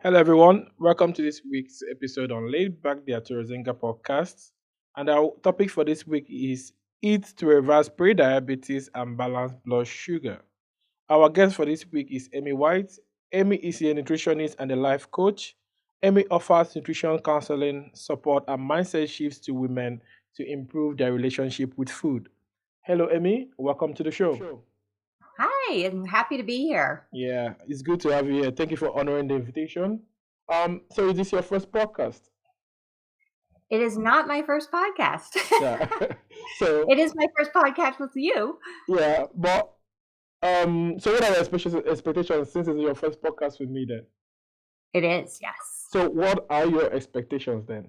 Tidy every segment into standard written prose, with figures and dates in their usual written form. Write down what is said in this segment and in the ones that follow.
Hello, everyone. Welcome to this week's episode on Laid Back the Arturo Zinga podcast. And our topic for this week is Eat to Reverse Pre-Diabetes and Balance Blood Sugar. Our guest for this week is Amy White. Amy is a nutritionist and a life coach. Amy offers nutrition counseling, support, and mindset shifts to women to improve their relationship with food. Hello, Amy. Welcome to the show. Hi, I'm happy to be here. Yeah, it's good to have you here. Thank you for honoring the invitation. So is this your first podcast? It is not my first podcast. Yeah. So It is my first podcast with you. yeah, but so what are your expectations since it's your first podcast with me then? It is, yes. So what are your expectations then?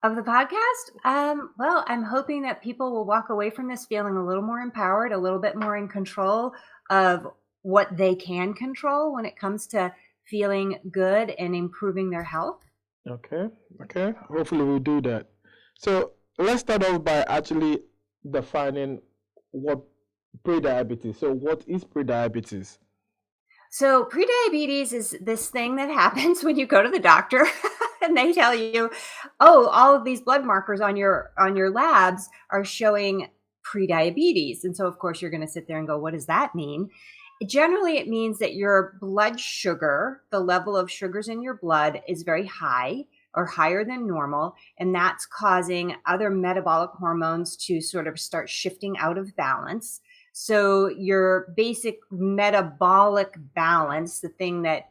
Of the podcast? Well, I'm hoping that people will walk away from this feeling a little more empowered, a little bit more in control of what they can control when it comes to feeling good and improving their health. Okay, okay. Hopefully we'll do that. So let's start off by actually defining what pre-diabetes. So what is pre-diabetes? So, prediabetes is this thing that happens when you go to the doctor and they tell you, "Oh, all of these blood markers on your labs are showing prediabetes." And so of course you're going to sit there and go, "What does that mean?" Generally it means that your blood sugar, the level of sugars in your blood is very high or higher than normal, and that's causing other metabolic hormones to sort of start shifting out of balance. So your basic metabolic balance, the thing that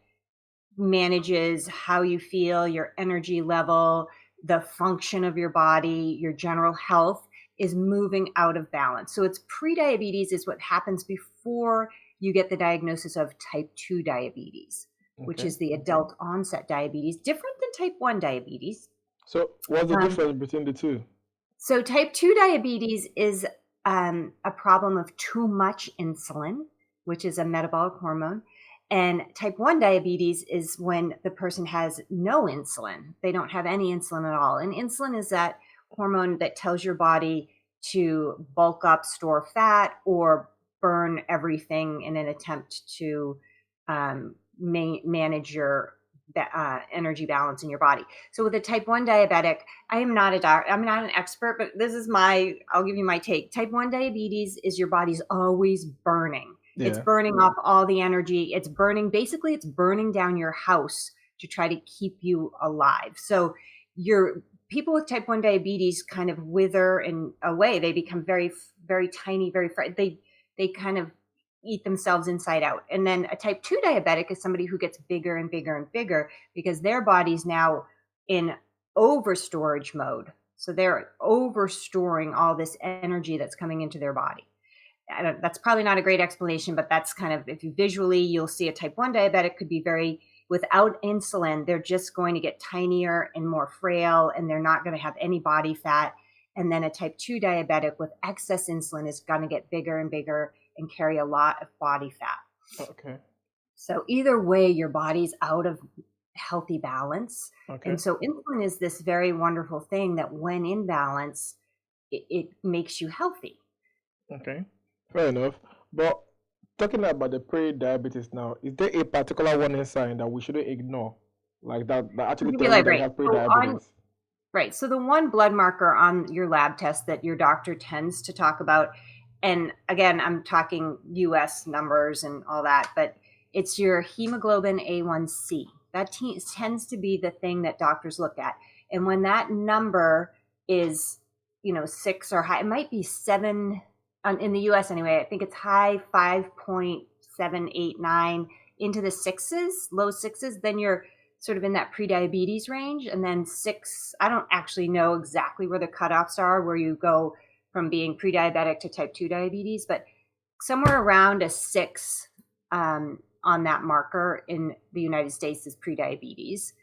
manages how you feel, your energy level, the function of your body, your general health, is moving out of balance. So it's prediabetes is what happens before you get the diagnosis of type 2 diabetes, which Okay. is the adult onset diabetes, different than type 1 diabetes. So what's the Um, difference between the two? so type 2 diabetes is a problem of too much insulin, which is a metabolic hormone. And type 1 diabetes is when the person has no insulin. They don't have any insulin at all. And insulin is that hormone that tells your body to bulk up, store fat, or burn everything in an attempt to manage your energy balance in your body. So with a type 1 diabetic, I am not a doctor. I'm not an expert, but this is I'll give you my take. Type 1 diabetes is your body's always burning. It's Yeah. burning off all the energy. Basically, it's burning down your house to try to keep you alive. So your people with type 1 diabetes kind of wither and away. They become very, very tiny, very, they kind of eat themselves inside out. And then a type 2 diabetic is somebody who gets bigger and bigger and bigger because their body's now in over storage mode. So they're over storing all this energy that's coming into their body. That's probably not a great explanation, but that's kind of, if you visually, you'll see a type 1 diabetic could be very, without insulin, they're just going to get tinier and more frail, and they're not going to have any body fat. And then a type 2 diabetic with excess insulin is going to get bigger and bigger and carry a lot of body fat. Okay. So either way, your body's out of healthy balance. Okay. And so insulin is this very wonderful thing that when in balance, it makes you healthy. Okay. Fair enough. But talking about the pre-diabetes now, is there a particular warning sign that we shouldn't ignore? Like that I'll actually give you tells you like that you right. have So on pre-diabetes? Right. So the one blood marker on your lab test that your doctor tends to talk about, and again, I'm talking US numbers and all that, but it's your hemoglobin A1C. That tends to be the thing that doctors look at. And when that number is, 6 or high, it might be 7 in the US anyway. I think it's high 5.789 into the sixes, low sixes, then you're sort of in that pre-diabetes range. And then 6, I don't actually know exactly where the cutoffs are, where you go from being pre-diabetic to type 2 diabetes, but somewhere around a 6 on that marker in the United States is pre-diabetes.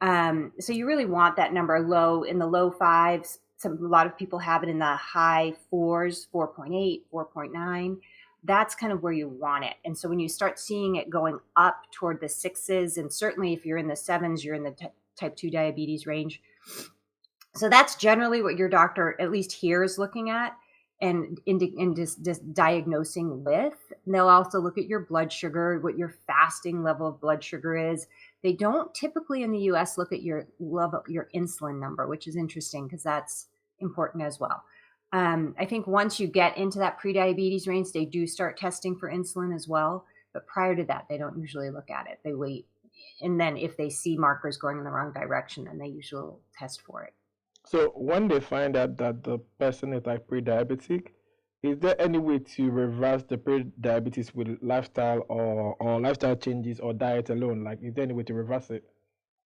So you really want that number low, in the low fives. A lot of people have it in the high fours, 4.8, 4.9. That's kind of where you want it. And so when you start seeing it going up toward the sixes, and certainly if you're in the sevens, you're in the type 2 diabetes range. So that's generally what your doctor, at least here, is looking at. and just diagnosing with. And they'll also look at your blood sugar, what your fasting level of blood sugar is. They don't typically in the US look at your level, your insulin number, which is interesting because that's important as well. I think once you get into that prediabetes range, they do start testing for insulin as well. But prior to that, they don't usually look at it. They wait. And then if they see markers going in the wrong direction, then they usually will test for it. So when they find out that the person is like pre-diabetic, is there any way to reverse the pre-diabetes with lifestyle or lifestyle changes or diet alone? Like, is there any way to reverse it?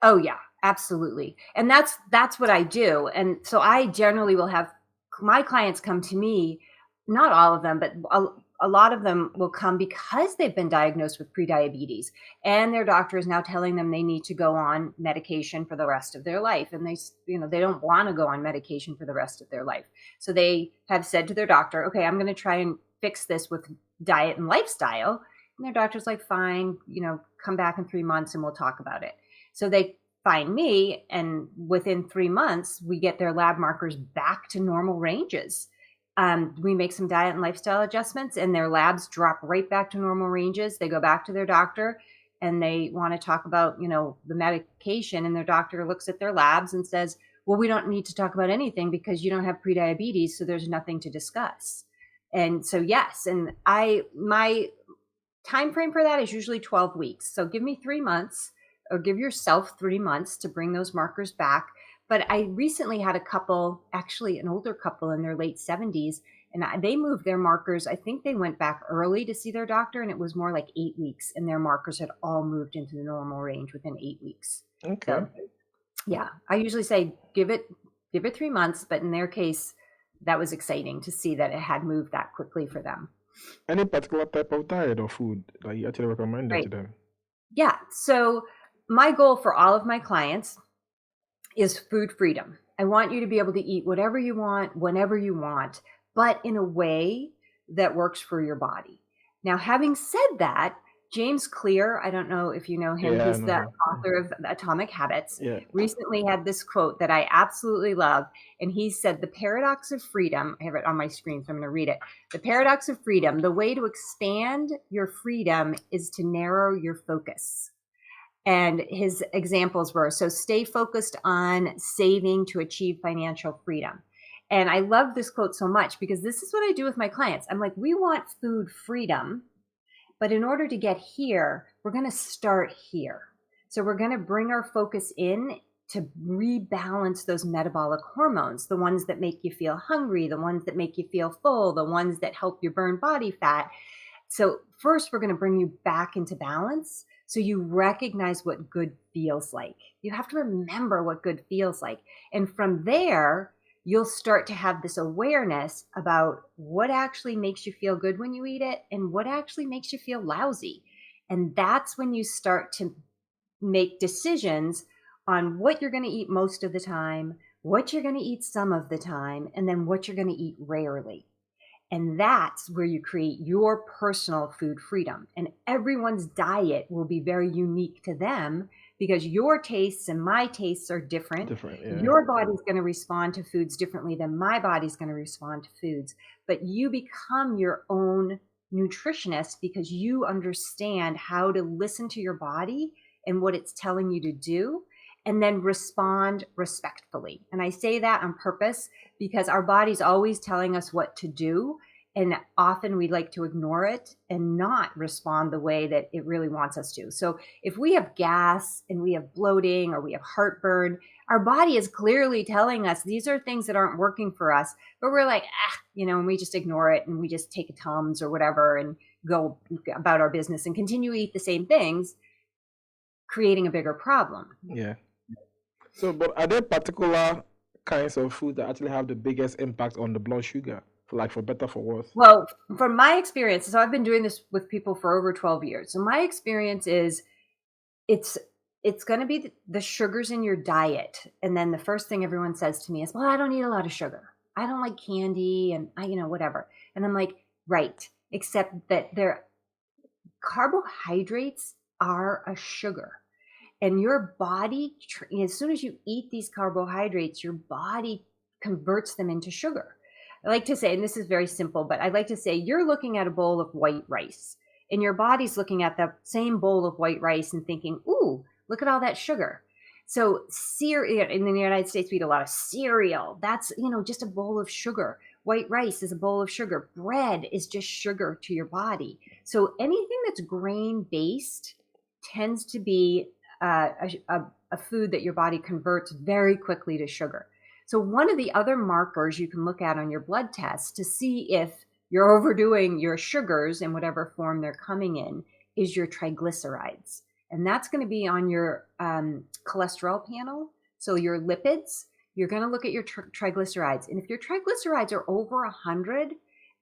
Oh yeah, absolutely. And that's what I do. And so I generally will have my clients come to me, not all of them, but a lot of them will come because they've been diagnosed with prediabetes and their doctor is now telling them they need to go on medication for the rest of their life, and they don't want to go on medication for the rest of their life. So they have said to their doctor, "Okay, I'm going to try and fix this with diet and lifestyle." And their doctor's like, "Fine, come back in 3 months and we'll talk about it." So they find me, and within 3 months, we get their lab markers back to normal ranges. We make some diet and lifestyle adjustments, and their labs drop right back to normal ranges. They go back to their doctor, and they want to talk about, the medication, and their doctor looks at their labs and says, "Well, we don't need to talk about anything because you don't have prediabetes, so there's nothing to discuss." And so, yes, and my time frame for that is usually 12 weeks. So give me 3 months, or give yourself 3 months to bring those markers back. But I recently had a couple, actually an older couple in their late 70s, and they moved their markers. I think they went back early to see their doctor, and it was more like 8 weeks, and their markers had all moved into the normal range within 8 weeks. Okay. So yeah, I usually say give it 3 months, but in their case, that was exciting to see that it had moved that quickly for them. Any particular type of diet or food that you actually recommended to Right. them? Yeah. So my goal for all of my clients is food freedom. I want you to be able to eat whatever you want, whenever you want, but in a way that works for your body. Now, having said that, James Clear, I don't know if you know him, Yeah, I he's know the him. author of Atomic Habits, Yeah. recently had this quote that I absolutely love. And he said, "The paradox of freedom," I have it on my screen, so I'm going to read it. "The paradox of freedom, the way to expand your freedom is to narrow your focus." And his examples were, so stay focused on saving to achieve financial freedom. And I love this quote so much because this is what I do with my clients. I'm like, we want food freedom, but in order to get here, we're going to start here. So we're going to bring our focus in to rebalance those metabolic hormones, the ones that make you feel hungry, the ones that make you feel full, the ones that help you burn body fat. So first, we're going to bring you back into balance so you recognize what good feels like. You have to remember what good feels like. And from there, you'll start to have this awareness about what actually makes you feel good when you eat it and what actually makes you feel lousy. And that's when you start to make decisions on what you're going to eat most of the time, what you're going to eat some of the time, and then what you're going to eat rarely. And that's where you create your personal food freedom. And everyone's diet will be very unique to them because your tastes and my tastes are different. Different, yeah. Your body's going to respond to foods differently than my body's going to respond to foods. But you become your own nutritionist because you understand how to listen to your body and what it's telling you to do, and then respond respectfully. And I say that on purpose because our body's always telling us what to do. And often we like to ignore it and not respond the way that it really wants us to. So if we have gas and we have bloating or we have heartburn, our body is clearly telling us these are things that aren't working for us, but we're like, and we just ignore it and we just take a Tums or whatever and go about our business and continue to eat the same things, creating a bigger problem. Yeah. So, but are there particular kinds of food that actually have the biggest impact on the blood sugar, for better, for worse? Well, from my experience, so I've been doing this with people for over 12 years. So my experience is it's going to be the sugars in your diet. And then the first thing everyone says to me is, "Well, I don't eat a lot of sugar. I don't like candy and whatever." And I'm like, right, except that carbohydrates are a sugar. And your body, as soon as you eat these carbohydrates, your body converts them into sugar. I like to say, and this is very simple, but I like to say you're looking at a bowl of white rice and your body's looking at the same bowl of white rice and thinking, ooh, look at all that sugar. So cereal in the United States, we eat a lot of cereal. That's, just a bowl of sugar. White rice is a bowl of sugar. Bread is just sugar to your body. So anything that's grain based tends to be a food that your body converts very quickly to sugar. So one of the other markers you can look at on your blood test to see if you're overdoing your sugars in whatever form they're coming in is your triglycerides. And that's going to be on your cholesterol panel. So your lipids, you're going to look at your triglycerides. And if your triglycerides are over 100,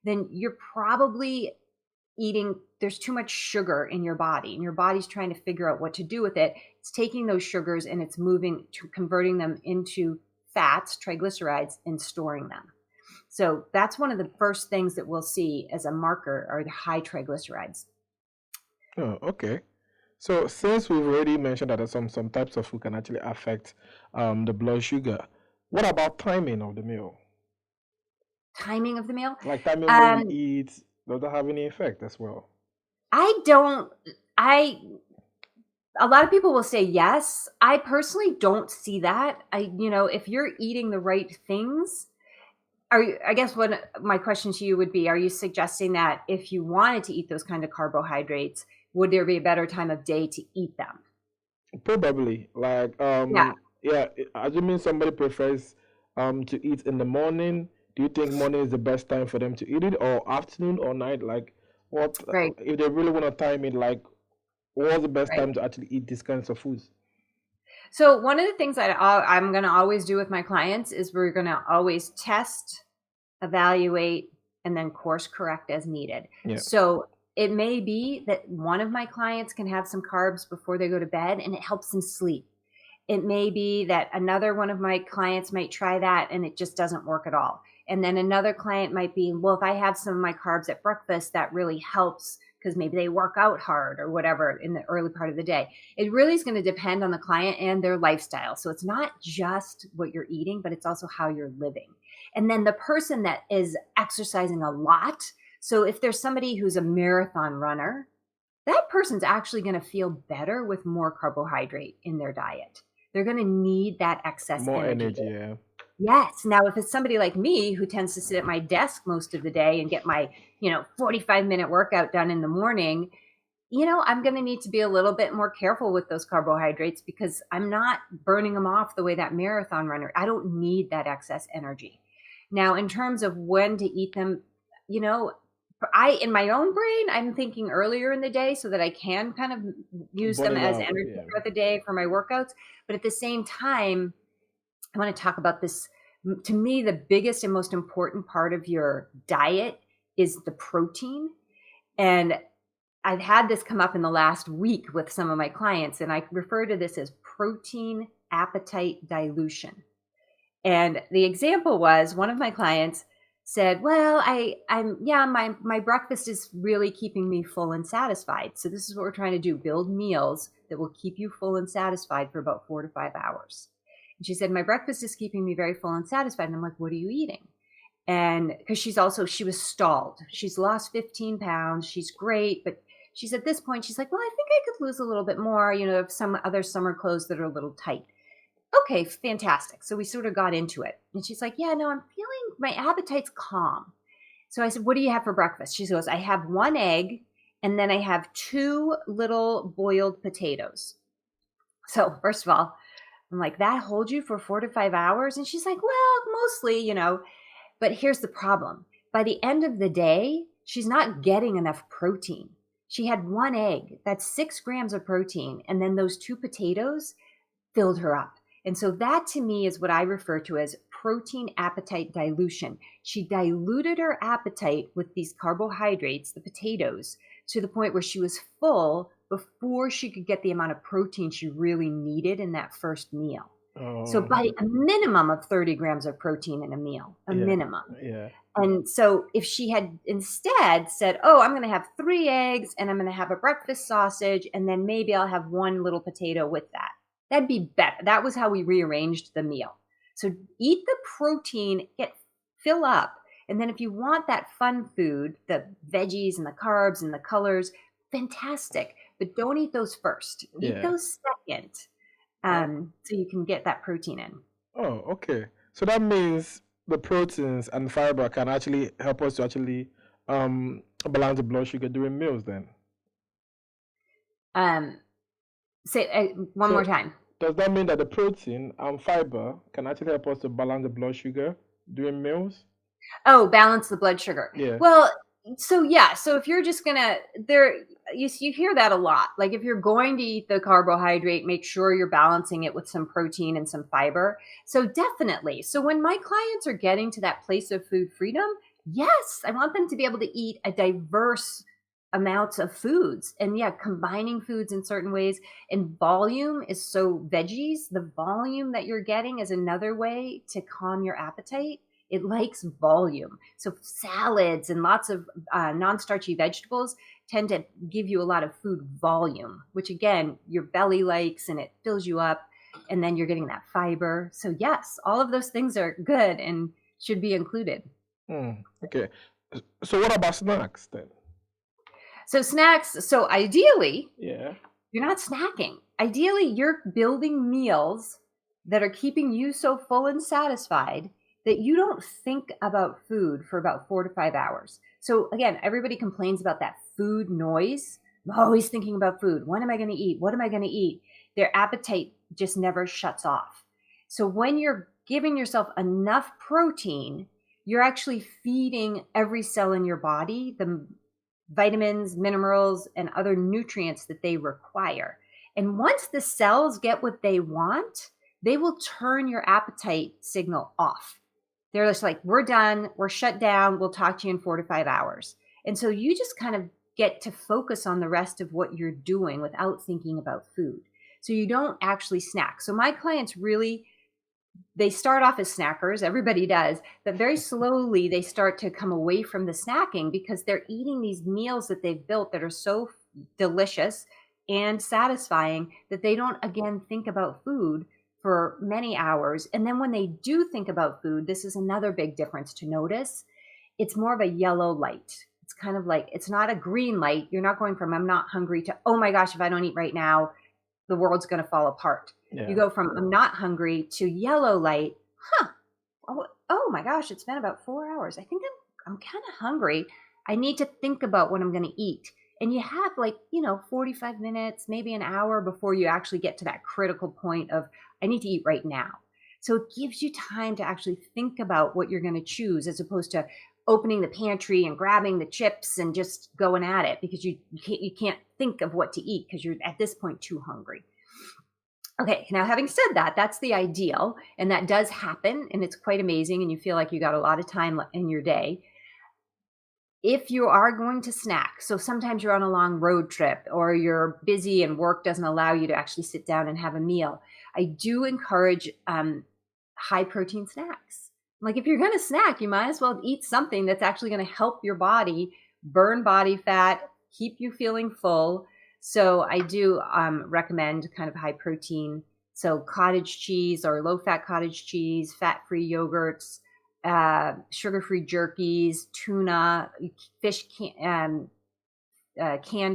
then you're probably there's too much sugar in your body and your body's trying to figure out what to do with it. It's taking those sugars and it's converting them into fats, triglycerides, and storing them. So that's one of the first things that we'll see as a marker are the high triglycerides. Oh, okay. So since we've already mentioned that some types of food can actually affect the blood sugar, what about timing of the meal? Timing of the meal? Like timing when you eat, does that have any effect as well? A lot of people will say yes. I personally don't see that. If you're eating the right things, I guess what my question to you would be, are you suggesting that if you wanted to eat those kind of carbohydrates, would there be a better time of day to eat them? Probably. Like yeah, assuming somebody prefers to eat in the morning, do you think morning is the best time for them to eat it, or afternoon or night? Like what Right. if they really want to time it, like what's the best Right. time to actually eat these kinds of foods? So one of the things that I'm going to always do with my clients is we're going to always test, evaluate, and then course correct as needed. Yeah. So it may be that one of my clients can have some carbs before they go to bed and it helps them sleep. It may be that another one of my clients might try that and it just doesn't work at all. And then another client might be, well, if I have some of my carbs at breakfast, that really helps because maybe they work out hard or whatever in the early part of the day. It really is going to depend on the client and their lifestyle. So it's not just what you're eating, but it's also how you're living. And then the person that is exercising a lot. So if there's somebody who's a marathon runner, that person's actually going to feel better with more carbohydrate in their diet. They're going to need that excess More energy. yeah. Yes. Now, if it's somebody like me who tends to sit at my desk most of the day and get my, 45-minute workout done in the morning, I'm going to need to be a little bit more careful with those carbohydrates because I'm not burning them off the way that marathon runner. I don't need that excess energy. Now, in terms of when to eat them, in my own brain, I'm thinking earlier in the day so that I can kind of use them as energy throughout the day for my workouts. But at the same time, I want to talk about this. To me, the biggest and most important part of your diet is the protein. And I've had this come up in the last week with some of my clients, and I refer to this as protein appetite dilution. And the example was one of my clients said, well, my breakfast is really keeping me full and satisfied. So this is what we're trying to do, build meals that will keep you full and satisfied for about 4 to 5 hours. And she said, my breakfast is keeping me very full and satisfied. And I'm like, what are you eating? And because she was stalled. She's lost 15 pounds. She's great. But she's at this point, she's like, well, I think I could lose a little bit more, of some other summer clothes that are a little tight. Okay, fantastic. So we sort of got into it. And she's like, yeah, no, I'm feeling my appetite's calm. So I said, what do you have for breakfast? She goes, I have 1 egg and then I have 2 little boiled potatoes. So first of all, I'm like, that holds you for 4 to 5 hours? And she's like, well, mostly, but here's the problem. By the end of the day, she's not getting enough protein. She had 1 egg, that's 6 grams of protein. And then those 2 potatoes filled her up. And so that to me is what I refer to as protein appetite dilution. She diluted her appetite with these carbohydrates, the potatoes, to the point where she was full before she could get the amount of protein she really needed in that first meal. So by a minimum of 30 grams of protein in a meal, minimum. Yeah. And so if she had instead said, oh, I'm going to have 3 eggs and I'm going to have a breakfast sausage and then maybe I'll have 1 little potato with that. That'd be better. That was how we rearranged the meal. So eat the protein, fill up, And then if you want that fun food, the veggies and the carbs and the colors, fantastic. But don't eat those first. Eat Yeah. those second, Oh, so you can get that protein in. oh, okay. So that means the proteins and fiber can actually help us to actually balance the blood sugar during meals then. Um, say one more So time. does that mean that the protein and fiber can actually help us to balance the blood sugar during meals? Oh, balance the blood sugar. Yeah. Well, so yeah, so if you're just gonna there you hear that a lot. Like if you're going to eat the carbohydrate, make sure you're balancing it with some protein and some fiber. So definitely. So when my clients are getting to that place of food freedom, yes, I want them to be able to eat a diverse amounts of foods, and yeah, combining foods in certain ways. And volume is, so veggies, the volume that you're getting is another way to calm your appetite. It likes volume. So salads and lots of non-starchy vegetables tend to give you a lot of food volume, which again, your belly likes, and it fills you up. And then you're getting that fiber. So yes, all of those things are good and should be included. Okay. So what about snacks then? So snacks, so ideally, Yeah. you're not snacking. Ideally, you're building meals that are keeping you so full and satisfied that you don't think about food for about 4 to 5 hours. So, again, everybody complains about that food noise. I'm always thinking about food. What am I going to eat? What am I going to eat? Their appetite just never shuts off. So, when you're giving yourself enough protein, you're actually feeding every cell in your body the vitamins, minerals, and other nutrients that they require. And once the cells get what they want, they will turn your appetite signal off. They're just like, we're done, we're shut down, we'll talk to you in 4 to 5 hours. And so you just kind of get to focus on the rest of what you're doing without thinking about food. So you don't actually snack. So my clients really, they start off as snackers, everybody does, but very slowly they start to come away from the snacking because they're eating these meals that they've built that are so delicious and satisfying that they don't again think about food for many hours. And then when they do think about food, this is another big difference to notice. It's more of a yellow light. It's kind of like, it's not a green light. You're not going from I'm not hungry to, oh my gosh, if I don't eat right now, the world's going to fall apart. Yeah. You go from I'm not hungry to yellow light. Oh my gosh, it's been about 4 hours. I think I'm kind of hungry. I need to think about what I'm going to eat. And you have 45 minutes, maybe an hour before you actually get to that critical point of I need to eat right now. So it gives you time to actually think about what you're going to choose as opposed to opening the pantry and grabbing the chips and just going at it because you can't think of what to eat because you're at this point too hungry. Okay, now having said that, that's the ideal, and that does happen, and it's quite amazing, and you feel like you got a lot of time in your day. If you are going to snack, so sometimes you're on a long road trip or you're busy and work doesn't allow you to actually sit down and have a meal, I do encourage high protein snacks. Like if you're going to snack, you might as well eat something that's actually going to help your body burn body fat, keep you feeling full. So I do recommend kind of high protein. So cottage cheese or low fat cottage cheese, fat free yogurts, sugar-free jerkies, tuna, fish, canned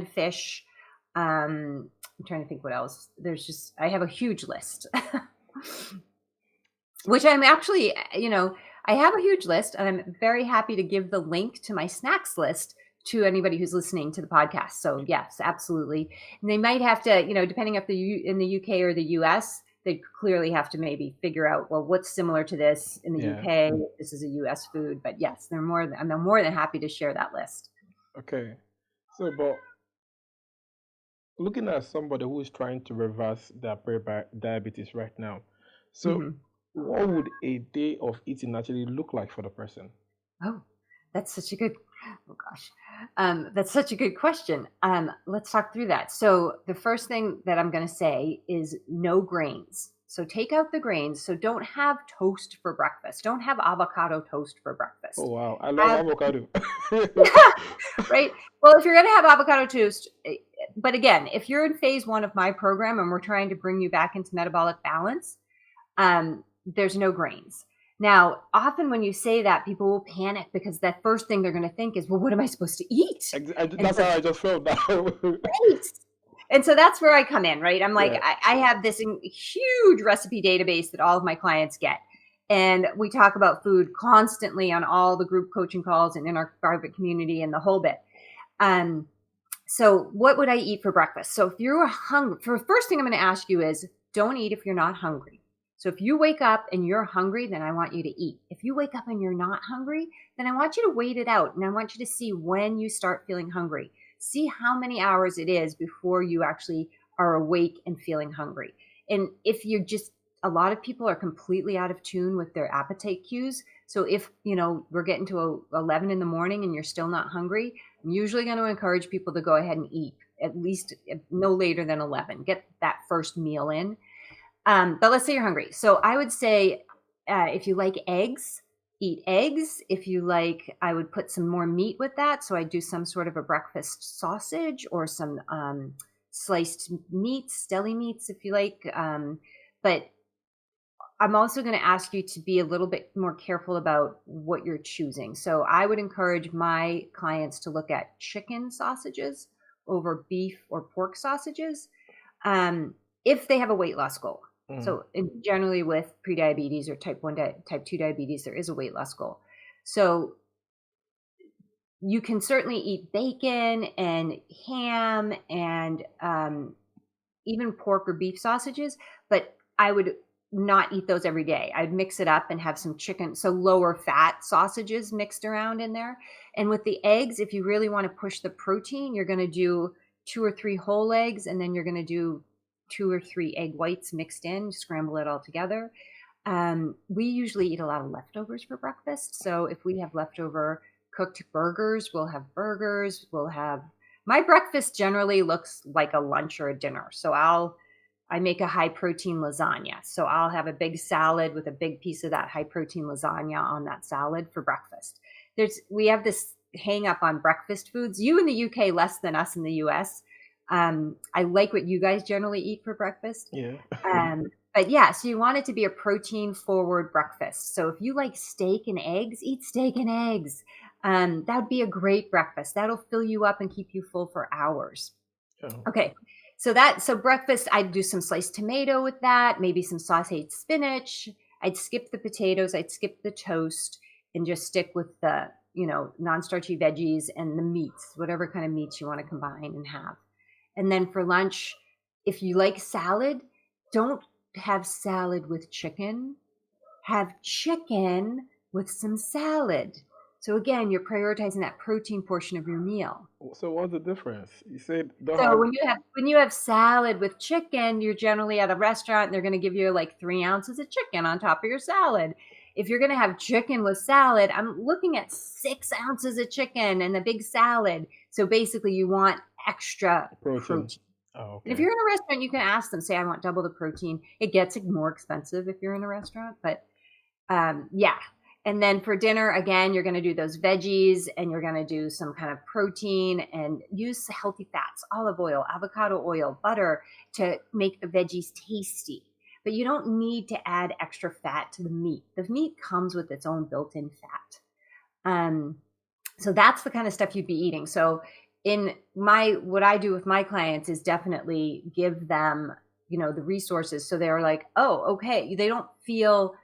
fish. I'm trying to think what else. I have a huge list, which I'm actually, I have a huge list, and I'm very happy to give the link to my snacks list to anybody who's listening to the podcast. So yes, absolutely. And they might have to, depending if in the UK or the US, they clearly have to maybe figure out, well, what's similar to this in the UK? This is a US food, but yes, I'm more than happy to share that list. Okay. So, but looking at somebody who is trying to reverse their diabetes right now, so what would a day of eating actually look like for the person? Oh, that's such a good, oh gosh. That's such a good question. Let's talk through that. So the first thing that I'm going to say is no grains. So take out the grains. So don't have toast for breakfast. Don't have avocado toast for breakfast. Oh, wow. I love avocado. Right? Well, if you're going to have avocado toast, but again, if you're in phase 1 of my program and we're trying to bring you back into metabolic balance, there's no grains. Now, often when you say that, people will panic because that first thing they're going to think is, well, what am I supposed to eat? And That's so, how I just felt now. right. And so that's where I come in, right? I'm like, Yeah. I have this huge recipe database that all of my clients get. And we talk about food constantly on all the group coaching calls and in our private community and the whole bit. Um, so what would I eat for breakfast? So if you're hungry, for the first thing I'm going to ask you is don't eat if you're not hungry. So if you wake up and you're hungry, then I want you to eat. If you wake up and you're not hungry, then I want you to wait it out. And I want you to see when you start feeling hungry. See how many hours it is before you actually are awake and feeling hungry. And if you're just, a lot of people are completely out of tune with their appetite cues. So if, we're getting to 11 in the morning and you're still not hungry, I'm usually going to encourage people to go ahead and eat at least no later than 11. Get that first meal in. But let's say you're hungry. So I would say if you like eggs, eat eggs. If you like, I would put some more meat with that. So I do some sort of a breakfast sausage or some sliced meats, deli meats, if you like. But I'm also going to ask you to be a little bit more careful about what you're choosing. So I would encourage my clients to look at chicken sausages over beef or pork sausages if they have a weight loss goal. So generally with prediabetes or type 1, type 2 diabetes, there is a weight loss goal. So you can certainly eat bacon and ham and even pork or beef sausages, but I would not eat those every day. I'd mix it up and have some chicken, so lower fat sausages mixed around in there. And with the eggs, if you really want to push the protein, you're going to do 2 or 3 whole eggs, and then you're going to do 2 or 3 egg whites mixed in, scramble it all together. We usually eat a lot of leftovers for breakfast. So if we have leftover cooked burgers, we'll have burgers. My breakfast generally looks like a lunch or a dinner. So I make a high protein lasagna. So I'll have a big salad with a big piece of that high protein lasagna on that salad for breakfast. We have this hang up on breakfast foods. You in the UK less than us in the US. I like what you guys generally eat for breakfast. Yeah. But yeah, so you want it to be a protein forward breakfast. So if you like steak and eggs, eat steak and eggs. That would be a great breakfast. That'll fill you up and keep you full for hours. Oh. Okay. So breakfast, I'd do some sliced tomato with that, maybe some sauteed spinach. I'd skip the potatoes, I'd skip the toast, and just stick with the, non-starchy veggies and the meats, whatever kind of meats you want to combine and have. And then for lunch, if you like salad, don't have salad with chicken. Have chicken with some salad. So again, you're prioritizing that protein portion of your meal. So what's the difference? You said don't So have. when you have salad with chicken, you're generally at a restaurant and they're going to give you like 3 ounces of chicken on top of your salad. If you're going to have chicken with salad, I'm looking at 6 ounces of chicken and the big salad. So basically, you want extra Protein. protein. Oh, And if okay. you're in a restaurant, you can ask them, say, I want double the protein. It gets more expensive if you're in a restaurant, but yeah. And then for dinner, again, you're going to do those veggies and you're going to do some kind of protein and use healthy fats, olive oil, avocado oil, butter to make the veggies tasty. But you don't need to add extra fat to the meat. The meat comes with its own built-in fat. So that's the kind of stuff you'd be eating. So what I do with my clients is definitely give them, the resources. So they're like, oh, okay. They don't feel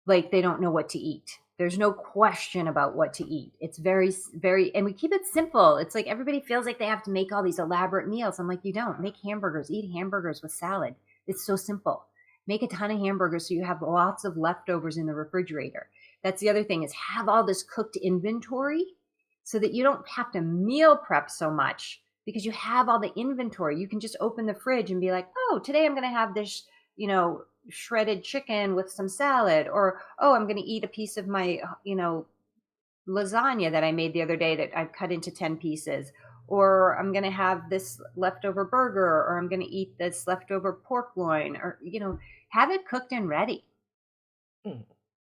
like they don't know what to eat. There's no question about what to eat. It's very, very, and we keep it simple. It's like everybody feels like they have to make all these elaborate meals. I'm like, you don't. Make hamburgers, eat hamburgers with salad. It's so simple. Make a ton of hamburgers so you have lots of leftovers in the refrigerator. That's the other thing is have all this cooked inventory so that you don't have to meal prep so much because you have all the inventory. You can just open the fridge and be like, oh, today I'm going to have this, shredded chicken with some salad, or oh, I'm going to eat a piece of my lasagna that I made the other day that I've cut into 10 pieces, or I'm going to have this leftover burger, or I'm going to eat this leftover pork loin, or have it cooked and ready.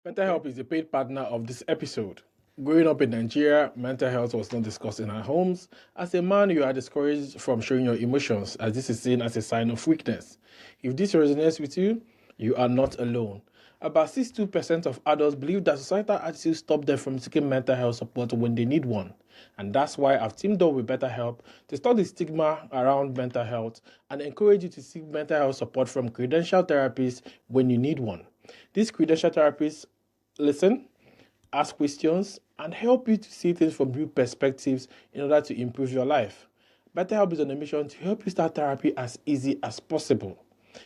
Mental health is a paid partner of this episode. Growing up in Nigeria, mental health was not discussed in our homes. As a man, you are discouraged from showing your emotions, as this is seen as a sign of weakness. If this resonates with you, you are not alone. About 62% of adults believe that societal attitudes stop them from seeking mental health support when they need one. And that's why I've teamed up with BetterHelp to stop the stigma around mental health and encourage you to seek mental health support from credentialed therapists when you need one. These credentialed therapists listen, ask questions, and help you to see things from new perspectives in order to improve your life. BetterHelp is on a mission to help you start therapy as easy as possible.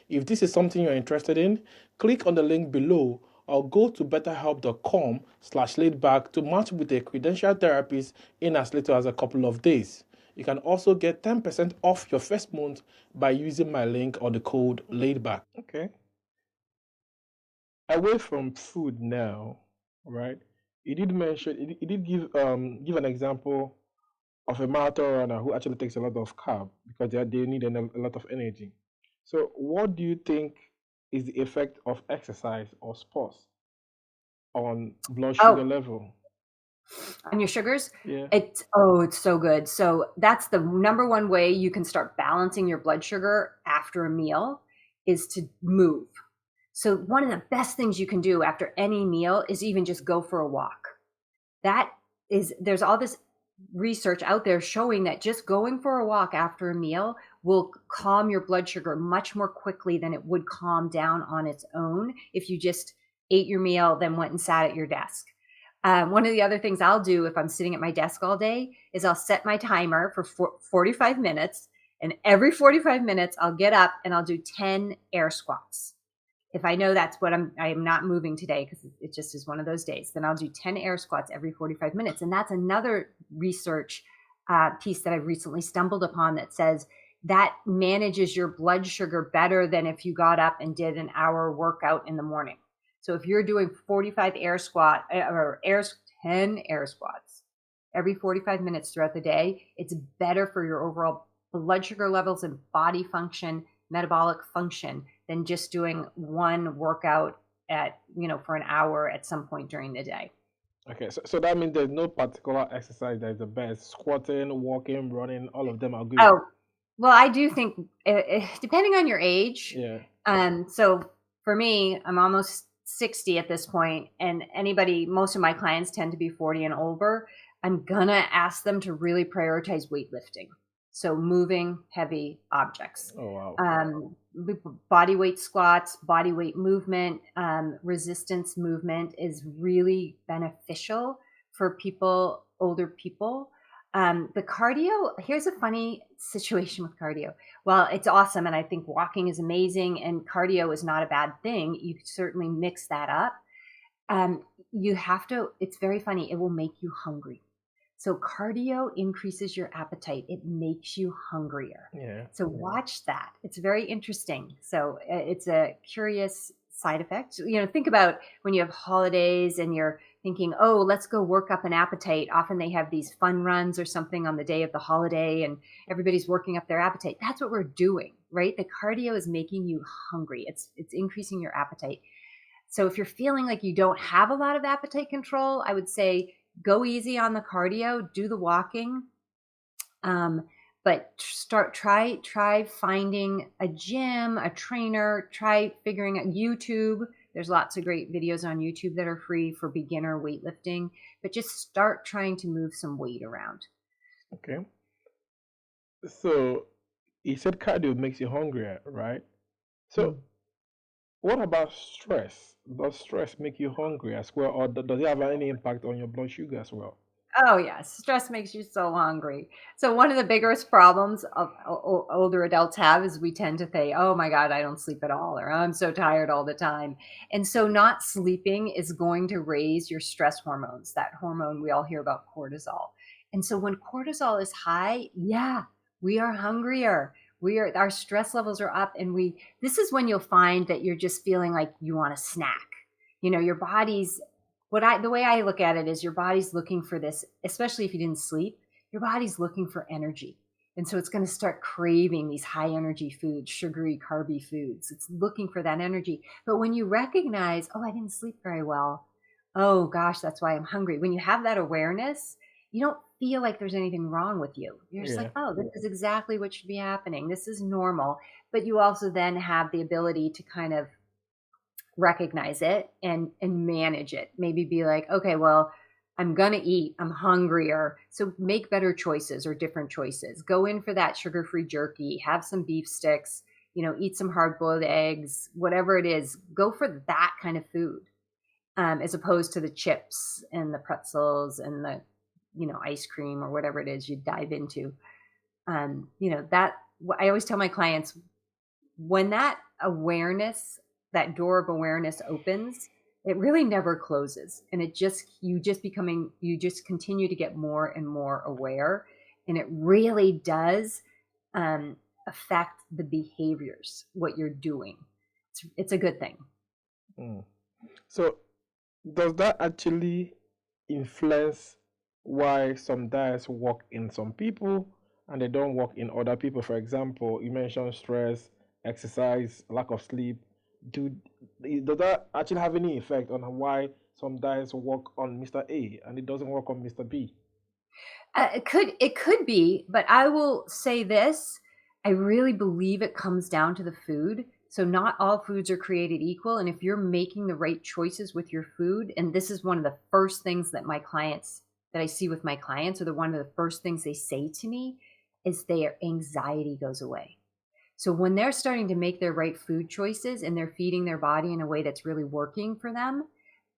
If this is something you're interested in, click on the link below or go to betterhelp.com/laidback to match with a credentialed therapist in as little as a couple of days. You can also get 10% off your first month by using my link or the code laidback. Okay. Away from food now, right? You did mention, you did give an example of a marathon runner who actually takes a lot of carb because they need a lot of energy. So, what do you think is the effect of exercise or sports on blood sugar Oh, level? on your sugars, Yeah. it's so good. So that's the number one way you can start balancing your blood sugar after a meal is to move. So one of the best things you can do after any meal is even just go for a walk. That is, there's all this research out there showing that just going for a walk after a meal will calm your blood sugar much more quickly than it would calm down on its own if you just ate your meal, then went and sat at your desk. One of the other things I'll do if I'm sitting at my desk all day is I'll set my timer for 45 minutes. And every 45 minutes, I'll get up and I'll do 10 air squats. If I know that's what I am not moving today because it just is one of those days, then I'll do 10 air squats every 45 minutes. And that's another research piece that I've recently stumbled upon that says that manages your blood sugar better than if you got up and did an hour workout in the morning. So if you're doing 45 air squat or 10 air squats every 45 minutes throughout the day, it's better for your overall blood sugar levels and body function, metabolic function than just doing one workout for an hour at some point during the day. Okay, so that means there's no particular exercise that is the best. Squatting, walking, running, all of them are good. Oh, well, I do think depending on your age. Yeah. So for me, I'm almost 60 at this point, and most of my clients tend to be 40 and older. I'm gonna ask them to really prioritize weightlifting. So moving heavy objects. Oh wow. Body weight squats, body weight movement, resistance movement is really beneficial for older people. The cardio, here's a funny situation with cardio. Well, it's awesome. And I think walking is amazing and cardio is not a bad thing. You could certainly mix that up. It's very funny. It will make you hungry. So cardio increases your appetite. It makes you hungrier. Yeah. So watch that. It's very interesting. So it's a curious side effect. Think about when you have holidays and you're thinking, oh, let's go work up an appetite. Often they have these fun runs or something on the day of the holiday and everybody's working up their appetite. That's what we're doing, right? The cardio is making you hungry. It's increasing your appetite. So if you're feeling like you don't have a lot of appetite control, I would say go easy on the cardio, do the walking. But try finding a gym, a trainer, try figuring out YouTube. There's lots of great videos on YouTube that are free for beginner weightlifting, but just start trying to move some weight around. Okay. So you said cardio makes you hungrier, right? So what about stress? Does stress make you hungry as well, or does it have any impact on your blood sugar as well? Oh, yes. Stress makes you so hungry. So one of the biggest problems of older adults have is we tend to say, "Oh my God, I don't sleep at all," or "I'm so tired all the time." And so not sleeping is going to raise your stress hormones, that hormone we all hear about, cortisol. And so when cortisol is high, yeah, we are hungrier. Our stress levels are up, and this is when you'll find that you're just feeling like you want a snack. Your body's the way I look at it is your body's looking for this, especially if you didn't sleep, your body's looking for energy. And so it's going to start craving these high energy foods, sugary, carby foods. It's looking for that energy. But when you recognize, oh, I didn't sleep very well. Oh gosh, that's why I'm hungry. When you have that awareness, you don't feel like there's anything wrong with you. You're just Yeah. like, oh, this is exactly what should be happening. This is normal. But you also then have the ability to kind of recognize it and manage it. Maybe be like, okay, well, I'm going to eat, I'm hungrier. So make better choices or different choices. Go in for that sugar-free jerky, have some beef sticks, eat some hard-boiled eggs, whatever it is, go for that kind of food. As opposed to the chips and the pretzels and the, ice cream or whatever it is you dive into. That I always tell my clients, when that door of awareness opens, it really never closes. And you just continue to get more and more aware. And it really does affect the behaviors, what you're doing. It's a good thing. Mm. So, does that actually influence why some diets work in some people and they don't work in other people? For example, you mentioned stress, exercise, lack of sleep. Do does that actually have any effect on why some diets work on Mr. A and it doesn't work on Mr. B? It could be, but I will say this: I really believe it comes down to the food. So not all foods are created equal, and if you're making the right choices with your food, and this is one of the first things that I see with my clients, or one of the first things they say to me, is their anxiety goes away. So when they're starting to make their right food choices and they're feeding their body in a way that's really working for them,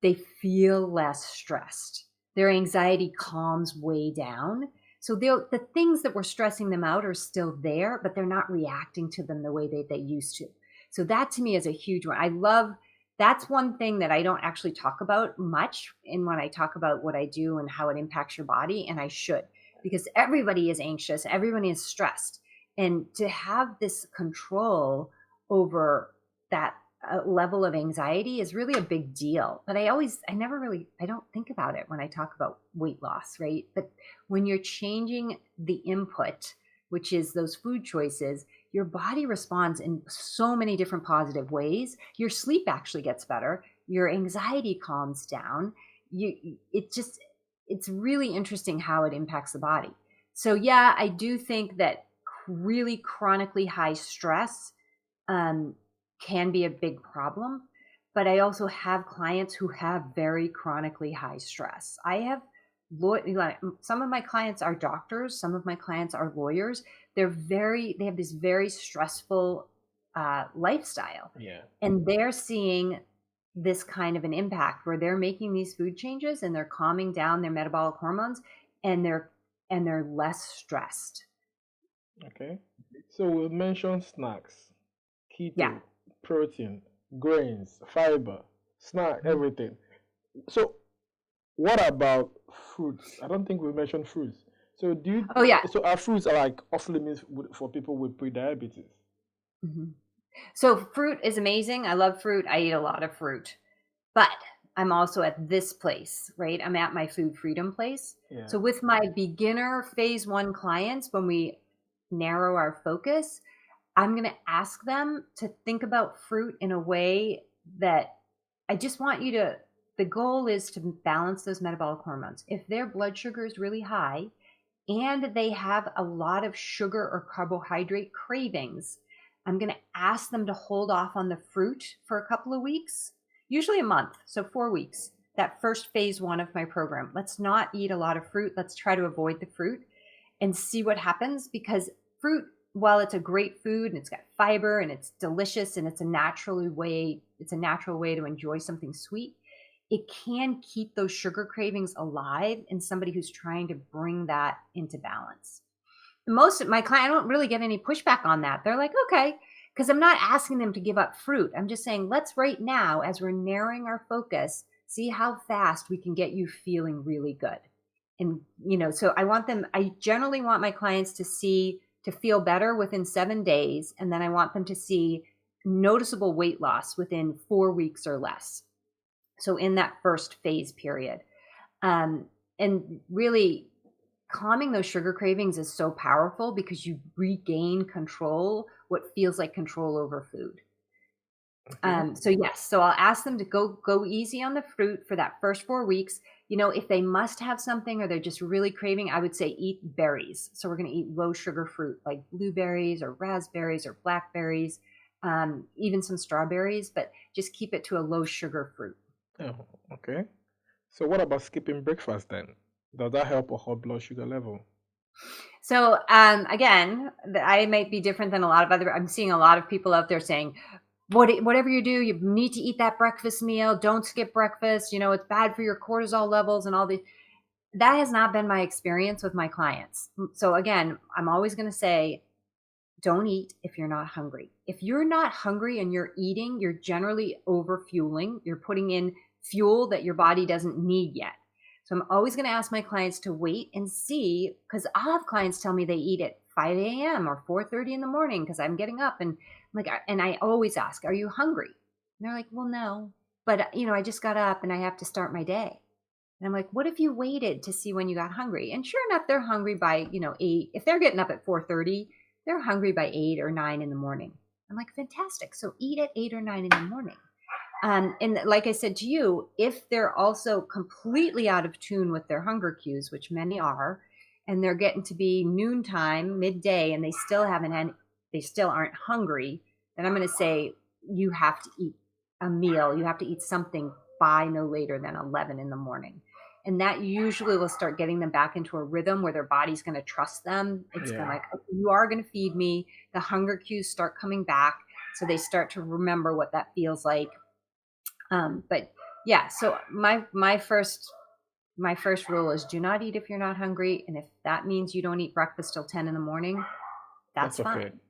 they feel less stressed. Their anxiety calms way down. So the things that were stressing them out are still there, but they're not reacting to them the way they used to. So that to me is a huge one. That's one thing that I don't actually talk about much in when I talk about what I do and how it impacts your body. And I should, because everybody is anxious, everybody is stressed. And to have this control over that level of anxiety is really a big deal. But I don't think about it when I talk about weight loss, right? But when you're changing the input, which is those food choices, your body responds in so many different positive ways. Your sleep actually gets better. Your anxiety calms down. It's really interesting how it impacts the body. So yeah, I do think that really chronically high stress can be a big problem. But I also have clients who have very chronically high stress. Some of my clients are doctors, some of my clients are lawyers. They have this very stressful lifestyle. Yeah. And they're seeing this kind of an impact where they're making these food changes and they're calming down their metabolic hormones, and they're less stressed. Okay. So we mentioned snacks, Yeah. keto, protein, grains, fiber, snack, everything. So what about fruits? I don't think we mentioned fruits. So Oh yeah. so our fruits are like off limits for people with pre-diabetes? Mhm. So fruit is amazing. I love fruit. I eat a lot of fruit. But I'm also at this place, right? I'm at my food freedom place. Yeah. So with my beginner phase 1 clients, when we narrow our focus, I'm going to ask them to think about fruit in a way that I just want you to, the goal is to balance those metabolic hormones. If their blood sugar is really high and they have a lot of sugar or carbohydrate cravings, I'm going to ask them to hold off on the fruit for a couple of weeks, usually a month, so 4 weeks. That first phase 1 of my program. Let's not eat a lot of fruit. Let's try to avoid the fruit and see what happens, because fruit, while it's a great food and it's got fiber and it's delicious and it's a natural way to enjoy something sweet, it can keep those sugar cravings alive in somebody who's trying to bring that into balance. Most of my clients, I don't really get any pushback on that. They're like, okay, because I'm not asking them to give up fruit. I'm just saying, let's right now, as we're narrowing our focus, see how fast we can get you feeling really good. And, so I generally want my clients to feel better within 7 days. And then I want them to see noticeable weight loss within 4 weeks or less. So in that first phase period. And really, calming those sugar cravings is so powerful because you regain control, what feels like control over food. So yes, so I'll ask them to go easy on the fruit for that first 4 weeks. If they must have something or they're just really craving, I would say eat berries. So we're going to eat low sugar fruit like blueberries or raspberries or blackberries. even some strawberries, but just keep it to a low sugar fruit. Oh, okay. So what about skipping breakfast then? Does that help a high blood sugar level? So again, I might be different than a lot of other. I'm seeing a lot of people out there saying, whatever you do, you need to eat that breakfast meal. Don't skip breakfast. It's bad for your cortisol levels and all these. That has not been my experience with my clients. So again, I'm always going to say, don't eat if you're not hungry. If you're not hungry and you're eating, you're generally overfueling. You're putting in fuel that your body doesn't need yet. So I'm always going to ask my clients to wait and see, because I'll have clients tell me they eat at 5 a.m. or 4:30 in the morning because I'm getting up, and I always ask, "Are you hungry?" And they're like, "Well, no, but I just got up and I have to start my day." And I'm like, "What if you waited to see when you got hungry?" And sure enough, they're hungry by 8. If they're getting up at 4:30, they're hungry by 8 or 9 in the morning. I'm like, fantastic. So eat at 8 or 9 in the morning. And like I said to you, if they're also completely out of tune with their hunger cues, which many are, and they're getting to be noontime, midday, and they still aren't hungry, then I'm going to say you have to eat a meal. You have to eat something by no later than 11 in the morning. And that usually will start getting them back into a rhythm where their body's going to trust them. It's going to Yeah. like, okay, you are going to feed me. The hunger cues start coming back. So they start to remember what that feels like. But yeah, so my first rule is do not eat if you're not hungry, and if that means you don't eat breakfast till 10 in the morning, That's that's okay. fine.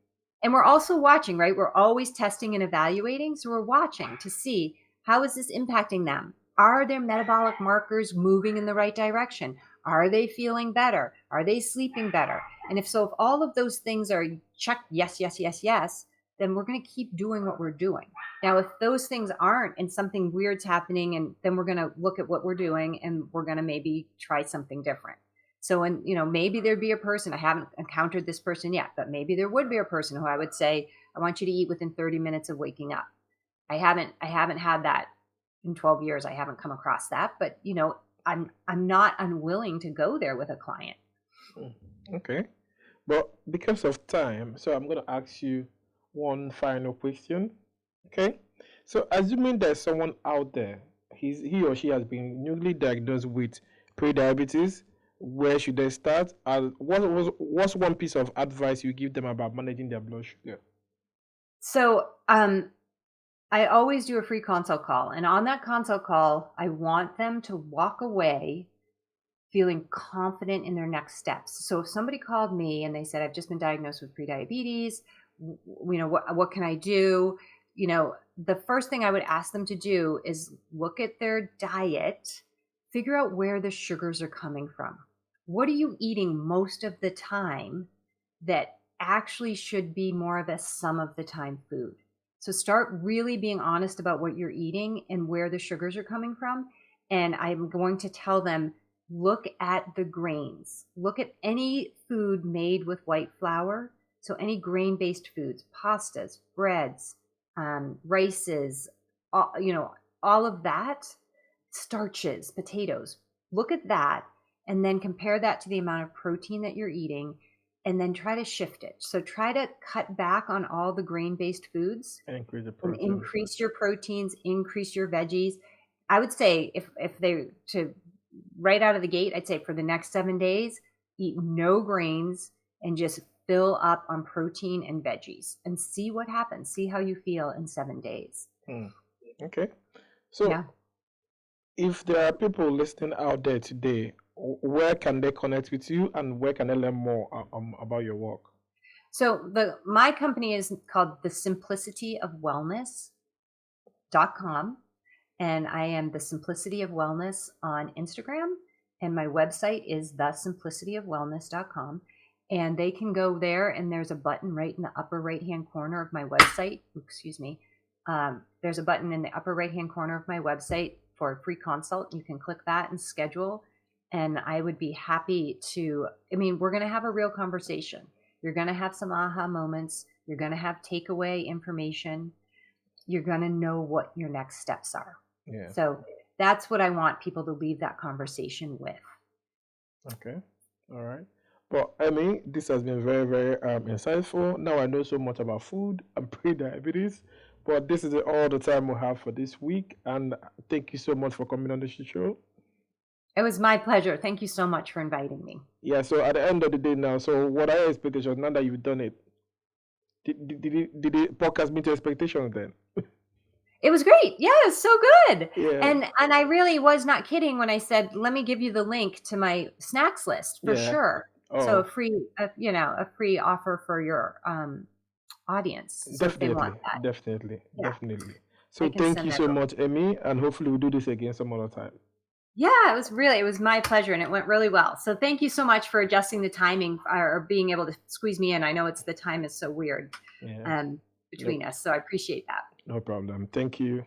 And we're also watching, right? We're always testing and evaluating, so we're watching to see how is this impacting them. Are their metabolic markers moving in the right direction? Are they feeling better? Are they sleeping better? And if so, if all of those things are checked, yes, yes, yes, yes, then we're going to keep doing what we're doing. Now, if those things aren't and something weird's happening, and then we're going to look at what we're doing and we're going to maybe try something different. So, and maybe there'd be a person, I haven't encountered this person yet, but maybe there would be a person who I would say, I want you to eat within 30 minutes of waking up. I haven't had that in 12 years. I haven't come across that, but I'm not unwilling to go there with a client. Mm, okay. But because of time, so I'm going to ask you one final question. Okay. So assuming there's someone out there, he or she has been newly diagnosed with pre-diabetes, where should they start? And what's one piece of advice you give them about managing their blood sugar? So, I always do a free consult call. And on that consult call, I want them to walk away feeling confident in their next steps. So if somebody called me and they said, I've just been diagnosed with prediabetes, what can I do? The first thing I would ask them to do is look at their diet, figure out where the sugars are coming from. What are you eating most of the time that actually should be more of a sum of the time food? So start really being honest about what you're eating and where the sugars are coming from. And I'm going to tell them, look at the grains. Look at any food made with white flour. So any grain-based foods, pastas, breads, rices, all of that, starches, potatoes. Look at that, and then compare that to the amount of protein that you're eating, and then try to shift it. So try to cut back on all the grain-based foods Increase the and protein. increase your proteins, increase your veggies. I would say if they to right out of the gate, I'd say for the next 7 days, eat no grains and just fill up on protein and veggies and see what happens. See how you feel in 7 days. Hmm. Okay. Yeah. So if there are people listening out there today, where can they connect with you and where can they learn more about your work? So my company is called the Simplicity of Wellness.com, and I am the Simplicity of Wellness on Instagram, and my website is thesimplicityofwellness.com. And they can go there, and there's a button right in the upper right hand corner of my website. Excuse me. There's a button in the upper right hand corner of my website for a free consult. You can click that and schedule. And I would be happy to. I mean, we're going to have a real conversation. You're going to have some aha moments. You're going to have takeaway information. You're going to know what your next steps are. Yeah. So that's what I want people to leave that conversation with. Okay. All right. But Emmy, this has been very, very insightful. Now I know so much about food and pre-diabetes. But this is all the time we have for this week. And thank you so much for coming on the show. It was my pleasure. Thank you so much for inviting me. Yeah, so at the end of the day now, so what are your expectations now that you've done it? Did the podcast meet your expectations then? It was great. Yeah, it was so good. Yeah. And I really was not kidding when I said, let me give you the link to my snacks list for Yeah. sure. Oh. So a free offer for your audience. So if they want that. Definitely. Yeah. Definitely. So thank you so much, Emmy, and hopefully we'll do this again some other time. Yeah, it was my pleasure, and it went really well. So thank you so much for adjusting the timing or being able to squeeze me in. I know the time is so weird between us, so I appreciate that. No problem. Thank you.